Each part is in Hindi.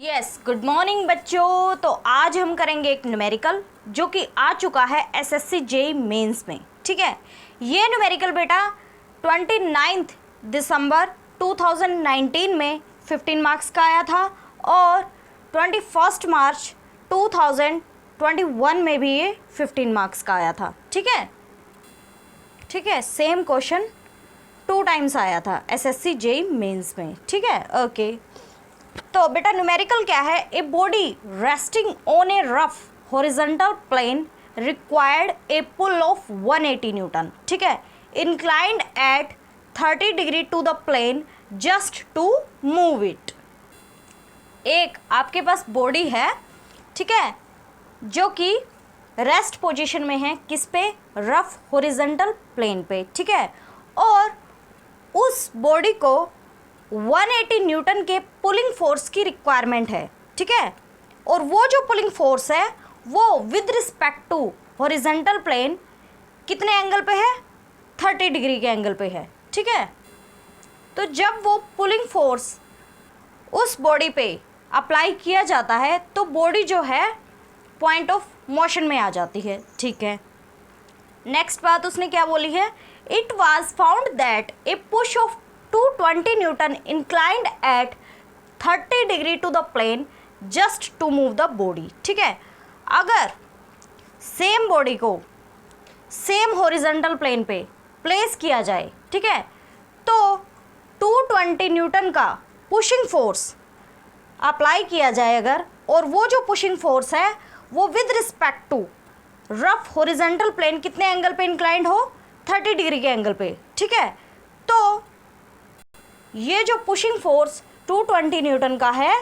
यस, गुड मॉर्निंग बच्चों। तो आज हम करेंगे एक न्यूमेरिकल जो कि आ चुका है एसएससी जेई मेंस में। ठीक है, ये न्यूमेरिकल बेटा 29 दिसंबर 2019 में 15 मार्क्स का आया था और 21 मार्च 2021 में भी ये 15 मार्क्स का आया था। ठीक है, सेम क्वेश्चन 2 टाइम्स आया था एसएससी जेई मेंस में। ठीक है, ओके। तो बेटा न्यूमेरिकल क्या है? A body resting on a rough horizontal plane required a pull of 180 newton. ठीक है, inclined at 30 degree to the plane just to move it. एक आपके पास बॉडी है, ठीक है, जो कि रेस्ट पोजीशन में है, किस पे? रफ हॉरिजॉन्टल प्लेन पे। ठीक है, और उस बॉडी को 180 न्यूटन के पुलिंग फोर्स की रिक्वायरमेंट है। ठीक है, और वो जो पुलिंग फोर्स है वो with respect to horizontal plane कितने एंगल पे है? 30 डिग्री के एंगल पे है। ठीक है, तो जब वो पुलिंग फोर्स उस बॉडी पे अप्लाई किया जाता है तो बॉडी जो है पॉइंट ऑफ मोशन में आ जाती है। ठीक है, नेक्स्ट बात उसने क्या बोली है? It was found that a push of 220 newton inclined at 30 degree to the plane just to move the body. ठीक है, अगर सेम बॉडी को सेम हॉरिजॉन्टल प्लेन पे प्लेस किया जाए, ठीक है, तो 220 न्यूटन का पुशिंग फोर्स अप्लाई किया जाए अगर, और वो जो पुशिंग फोर्स है वो with respect to rough horizontal plane कितने एंगल पे इंक्लाइंड हो? 30 डिग्री के एंगल पे। ठीक है, तो ये जो पुशिंग फोर्स 220 न्यूटन का है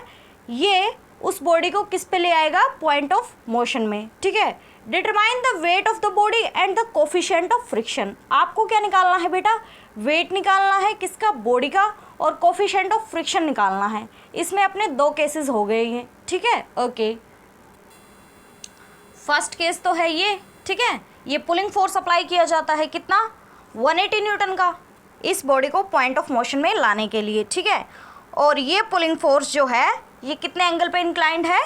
ये उस बॉडी को किस पे ले आएगा? पॉइंट ऑफ मोशन में। ठीक है, determine the weight of the body and the coefficient of friction. आपको क्या निकालना है बेटा? वेट निकालना है किसका? बॉडी का, और कोफिशिएंट ऑफ फ्रिक्शन निकालना है। इसमें अपने 2 केसेस हो गए हैं। ठीक है, ओके। फर्स्ट केस तो है ये, ठीक है, ये पुलिंग फोर्स अप्लाई किया जाता है कितना? 180 न्यूटन का इस बॉडी को पॉइंट ऑफ मोशन में लाने के लिए। ठीक है, और ये पुलिंग फोर्स जो है ये कितने एंगल पे इंक्लाइंड है?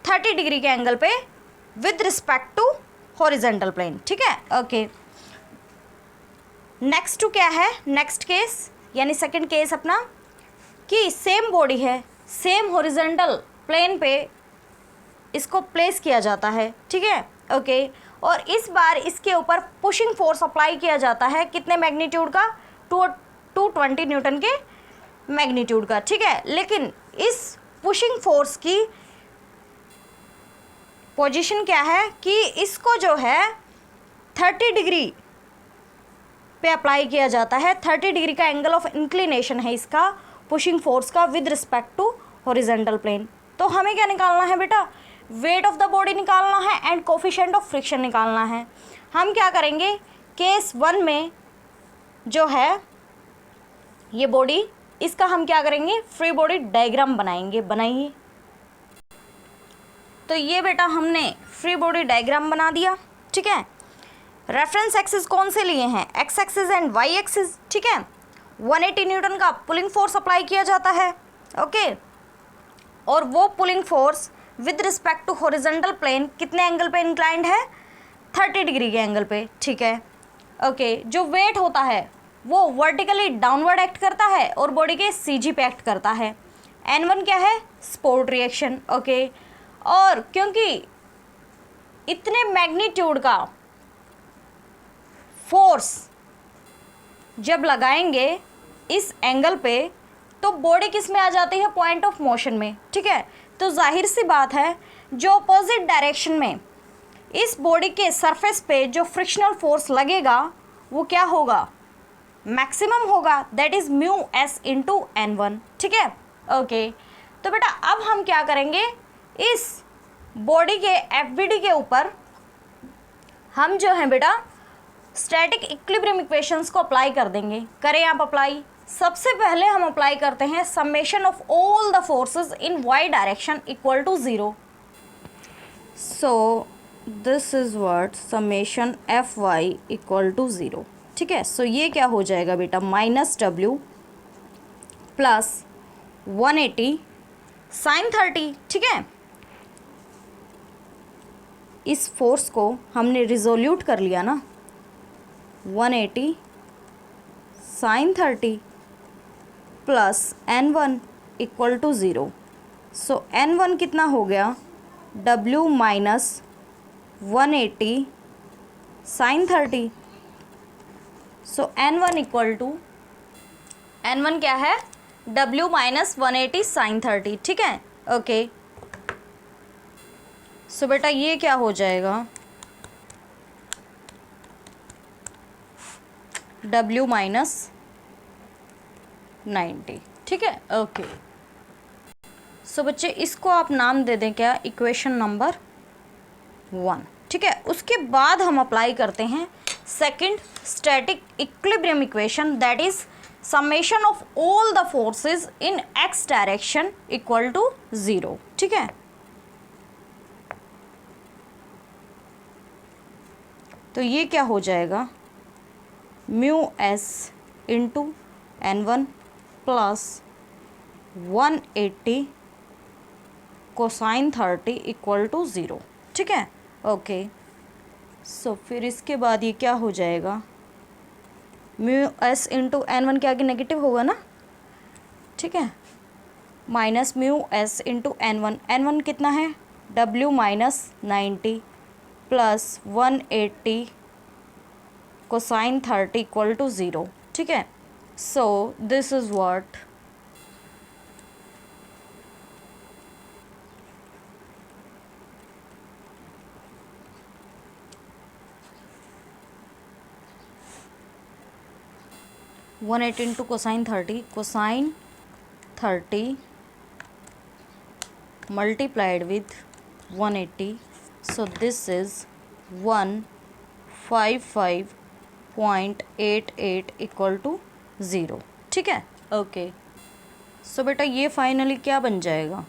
30 डिग्री के एंगल पे with respect to horizontal plane. ठीक है, ओके। नेक्स्ट टू क्या है? नेक्स्ट केस यानी सेकंड केस अपना कि सेम बॉडी है, सेम हॉरिजॉन्टल प्लेन पे इसको प्लेस किया जाता है। ठीक है, ओके, और इस बार इसके ऊपर पुशिंग फोर्स अप्लाई किया जाता है कितने मैग्नीट्यूड का? 220 न्यूटन के मैग्नीट्यूड का। ठीक है, लेकिन इस पुशिंग फोर्स की पोजीशन क्या है कि इसको जो है 30 डिग्री पे अप्लाई किया जाता है। 30 डिग्री का एंगल ऑफ इंक्लिनेशन है इसका पुशिंग फोर्स का with respect to horizontal plane. तो हमें क्या निकालना है बेटा? वेट ऑफ द बॉडी निकालना है एंड कोफिशिएंट ऑफ फ्रिक्शन निकालना है। हम क्या करेंगे? केस 1 में जो है ये बॉडी, इसका हम क्या करेंगे? फ्री बॉडी डायग्राम बनाएंगे। बनाइए। तो ये बेटा हमने फ्री बॉडी डायग्राम बना दिया। ठीक है, रेफरेंस एक्सिस कौन से लिए हैं? X axis and Y axis. ठीक है, 180 न्यूटन का पुलिंग फोर्स अप्लाई किया जाता है। ओके, और वो pulling force with respect to horizontal plane कितने एंगल पे इंक्लाइंड है? 30 डिग्री के एंगल पे। ठीक है, ओके। जो वेट होता है वो वर्टिकली डाउनवर्ड एक्ट करता है और बॉडी के सीजी पे एक्ट करता है। N1 क्या है? Sport reaction. ओके, और क्योंकि इतने मैग्नीट्यूड का फोर्स जब लगाएंगे इस एंगल पे तो बॉडी किस में आ जाती है? पॉइंट ऑफ मोशन में। ठीक है, तो जाहिर सी बात है जो अपोजिट डायरेक्शन में इस बॉडी के सरफेस पे जो फ्रिक्शनल फोर्स लगेगा वो क्या होगा? मैक्सिमम होगा, that is mu S into N1। ठीक है, ओके। तो बेटा अब हम क्या करेंगे? इस बॉडी के FBD के ऊपर हम जो है बेटा स्टैटिक इक्विलिब्रियम इक्वेशंस को अप्लाई कर देंगे। करें आप अप्लाई। सबसे पहले हम अप्लाई करते हैं summation of all the forces in Y direction equal to 0। So this is what summation Fy equal to 0। ठीक है, सो ये क्या हो जाएगा बेटा? -W प्लस 180 साइन 30, ठीक है। इस फोर्स को हमने रिजोल्यूट कर लिया ना, 180 sine 30 plus n1 equal to 0। So n1 कितना हो गया, w minus 180 sine 30। So n1 equal to, n1 क्या है, w माइनस 180 साइन 30, ठीक है, ओके। सो बेटा ये क्या हो जाएगा, w माइनस 90, ठीक है, ओके। सो बच्चे इसको आप नाम दे दें क्या, इक्वेशन नंबर 1, ठीक है। उसके बाद हम अप्लाई करते हैं second static equilibrium equation, that is summation of all the forces in x direction equal to 0, ठीक है। तो ये क्या हो जाएगा, mu S into n1 plus 180 cosine 30 equal to 0, ठीक है, ओके। सो फिर इसके बाद ये क्या हो जाएगा, म्यू एस इंटू n1 के आगे नेगेटिव होगा ना, ठीक है, minus mu S into n1 कितना है, w minus 90 plus 180 cosine 30 equal to 0, ठीक है। So this is what, one eight into cosine 30 multiplied with 180, so this is 155.88 equal to 0, ठीक है, ओके। सो बेटा ये फाइनली क्या बन जाएगा,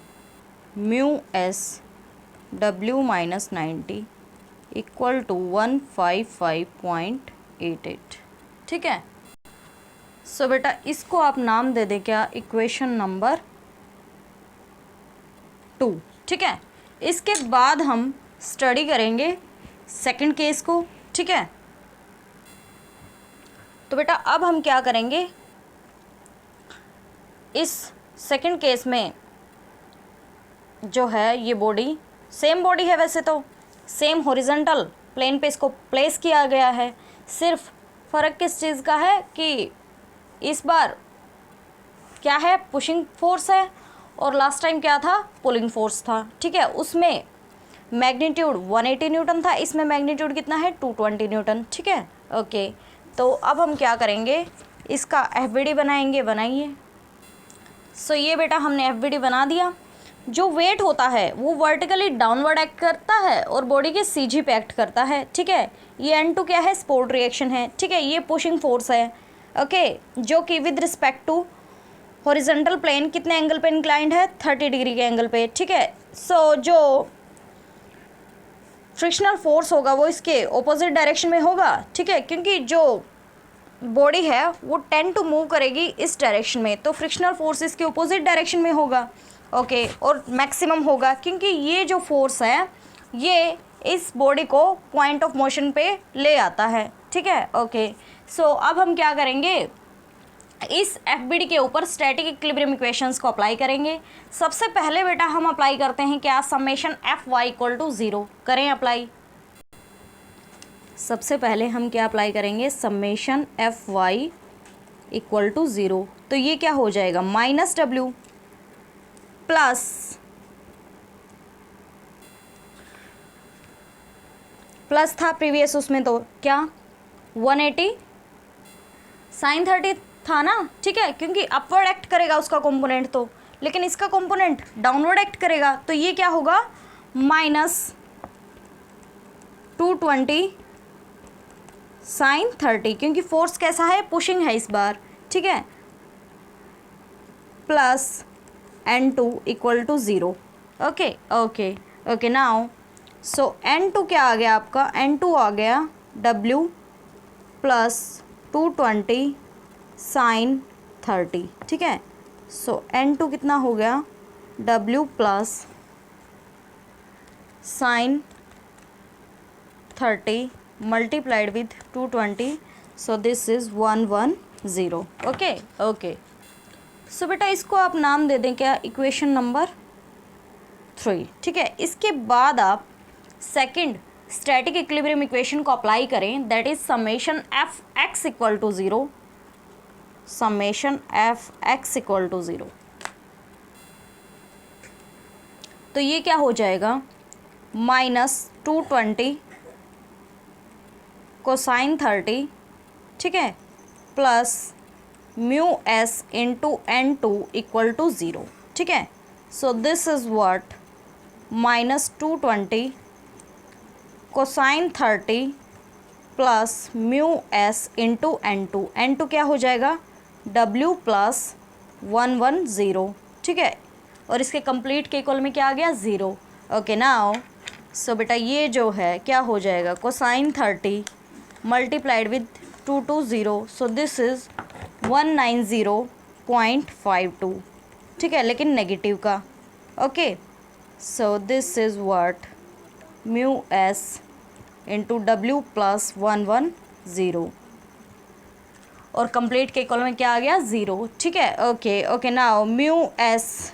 mu S w minus 90 equal to 155.88, ठीक है। सो बेटा इसको आप नाम दे दें क्या, इक्वेशन नंबर 2, ठीक है। इसके बाद हम स्टडी करेंगे सेकंड केस को, ठीक है। तो बेटा अब हम क्या करेंगे, इस सेकंड केस में जो है ये बॉडी सेम बॉडी है, वैसे तो सेम हॉरिजॉन्टल प्लेन पे इसको प्लेस किया गया है, सिर्फ फ़र्क किस चीज़ का है कि इस बार क्या है, पुशिंग फोर्स है, और लास्ट टाइम क्या था, पुलिंग फोर्स था, ठीक है। उसमें मैग्नीट्यूड 180 न्यूटन था, इसमें मैग्नीट्यूड कितना है, 220 न्यूटन, ठीक है, ओके। तो अब हम क्या करेंगे, इसका एफबीडी बनाएंगे, बनाइए। सो ये बेटा हमने एफबीडी बना दिया। जो वेट होता है वो वर्टिकली डाउनवर्ड एक्ट करता है और बॉडी के सीजी पे एक्ट करता है, ठीक है। ये N2 क्या है, सपोर्ट रिएक्शन है, ठीक है। ये पुशिंग फोर्स है, ओके, जो कि with respect to horizontal plane कितने एंगल पे इंक्लाइंड है, 30 डिग्री के एंगल पे, ठीक है। सो जो फ्रिक्शनल फोर्स होगा वो इसके ऑपोजिट डायरेक्शन में होगा, ठीक है, क्योंकि जो बॉडी है वो टेंड टू मूव करेगी इस डायरेक्शन में, तो फ्रिक्शनल फोर्स इसके ऑपोजिट डायरेक्शन में होगा, ओके, और मैक्सिमम होगा क्योंकि ये जो फोर्स है ये इस बॉडी को पॉइंट ऑफ मोशन पे ले आता है, ठीक है, ओके। सो अब हम क्या करेंगे, इस एफबीडी के ऊपर स्टैटिक इक्विलिब्रियम इक्वेशंस को अप्लाई करेंगे। सबसे पहले बेटा हम अप्लाई करते हैं क्या, summation F Y equal to 0 करें अप्लाई। सबसे पहले हम क्या अप्लाई करेंगे, summation F Y equal to 0। तो ये क्या हो जाएगा, माइनस डब्ल्यू प्लस था प्रीवियस उसमें, तो क्या 180 साइन 30 था ना, ठीक है, क्योंकि अपवर्ड एक्ट करेगा उसका कंपोनेंट तो, लेकिन इसका कंपोनेंट डाउनवर्ड एक्ट करेगा, तो ये क्या होगा, माइनस 220 साइन 30, क्योंकि फोर्स कैसा है, पुशिंग है इस बार, ठीक है, plus N2 equal to 0, okay okay okay. Now so N2 क्या आ गया आपका, N2 आ गया W प्लस 220 साइन 30, ठीक है। सो N2 कितना हो गया, W plus sine 30 multiplied with 220, so this is 110। Okay okay, so बेटा इसको आप नाम दे दें क्या, इक्वेशन नंबर 3। ठीक है, इसके बाद आप सेकंड स्टैटिक इक्विलिब्रियम इक्वेशन को अप्लाई करें, that is summation F X equal to 0, summation F X equal to 0। तो ये क्या हो जाएगा, -220 कोसाइन 30, ठीक है, plus mu S into n2 equal to 0। ठीक है, so this is what -220 cosine 30 plus mu S into n2, n2 क्या हो जाएगा, w प्लस 110। ठीक है, और इसके कंप्लीट के इक्वल में क्या आ गया, 0। ओके नाउ, सो बेटा ये जो है क्या हो जाएगा, cosine 30 multiplied with 220, so this is 190.52। ठीक है, लेकिन नेगेटिव का। Okay, so this is what mu S into W plus 110, और कंप्लीट के इक्वल में क्या आ गया, 0। ठीक है, okay okay now mu S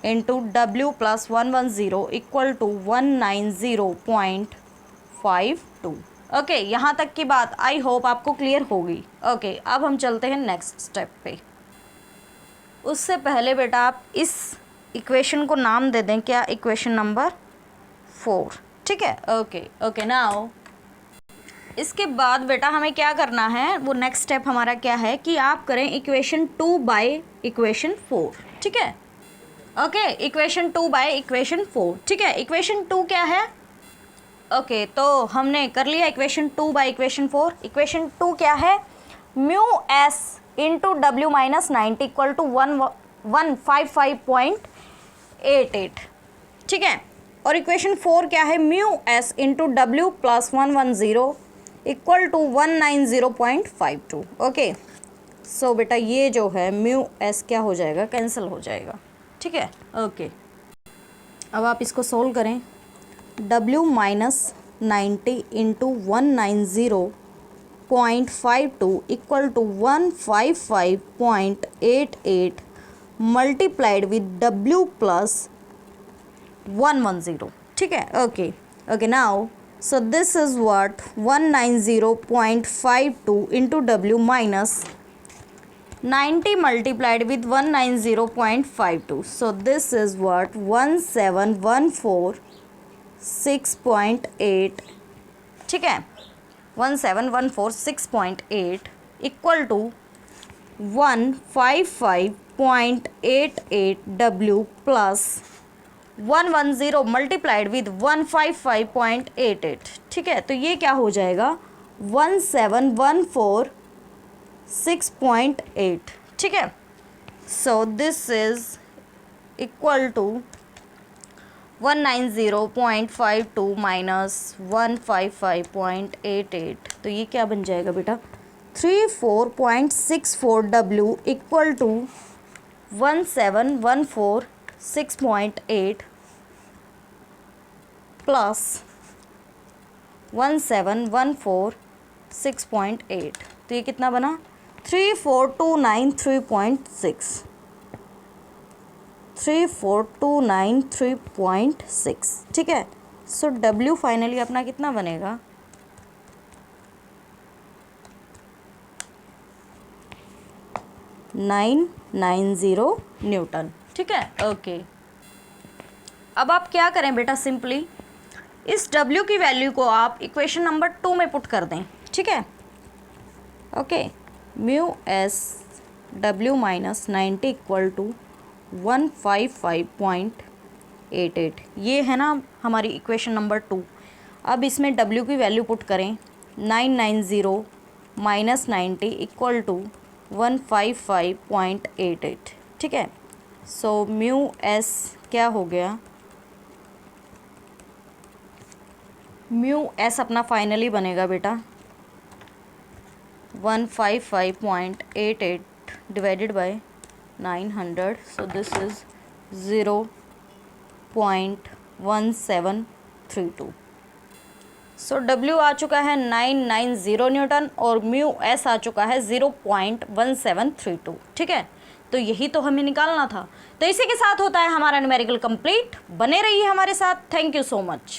into W plus 110 equal to 190.52। Okay, यहाँ तक की बात आई होप आपको क्लियर होगी। ओके, अब हम चलते हैं नेक्स्ट स्टेप पे। उससे पहले बेटा आप इस इक्वेशन को नाम दे दें क्या, इक्वेशन नंबर 4। ठीक है, ओके ओके नाउ इसके बाद बेटा हमें क्या करना है, वो नेक्स्ट स्टेप हमारा क्या है कि आप करें इक्वेशन 2 बाय इक्वेशन 4। ठीक है, ओके, इक्वेशन 2 बाय इक्वेशन 4। ठीक है, इक्वेशन 2 क्या है, ओके तो हमने कर लिया इक्वेशन 2 बाय इक्वेशन 4। इक्वेशन 2 क्या है, mu S into W minus 90 equal to 155.88। ठीक है, और इक्वेशन 4 क्या है, mu S into W plus 110 equal to 190.52। Okay, so बेटा ये जो है म्यू एस क्या हो जाएगा, कैंसिल हो जाएगा। ठीक है, ओके, अब आप इसको सोल्व करें, W minus 90 into 190.52 equal to 155.88 multiplied with W plus 110। ठीक है, okay okay now so this is what 190.52 into W minus 90 multiplied with 190.52, so this is what 17146.8। ठीक है, 17146.8 equal to 155.88 W plus 110 multiplied with 155.88। ठीक है, तो ये क्या हो जाएगा, 17146.8। ठीक है, so this is equal to 190.52 minus 155.88, तो ये क्या बन जाएगा बेटा, 34.64 W इक्वल टू 17146.8 प्लस 17146.8, तो ये कितना बना, 34293.6, 34293.6। ठीक है, सो W फाइनली अपना कितना बनेगा, 990 न्यूटन। ठीक है, ओके, अब आप क्या करें बेटा, सिंपली इस W की वैल्यू को आप इक्वेशन नंबर 2 में पुट कर दें। ठीक है, okay, mu S W minus 90 equal to 155.88, ये है ना हमारी इक्वेशन नंबर 2। अब इसमें W की वैल्यू पुट करें, 990 माइनस 90 इक्वल टू 155.88। ठीक है, सो म्यू एस क्या हो गया, म्यू एस अपना फाइनली बनेगा बेटा 155.88 divided by 900, so this is 0.1732. So W आ चुका है 990 न्यूटन और म्यू एस आ चुका है 0.1732. ठीक है, तो यही तो हमें निकालना था. तो इसी के साथ होता है हमारा न्यूमेरिकल कंप्लीट. बने रहिए हमारे साथ. Thank you so much.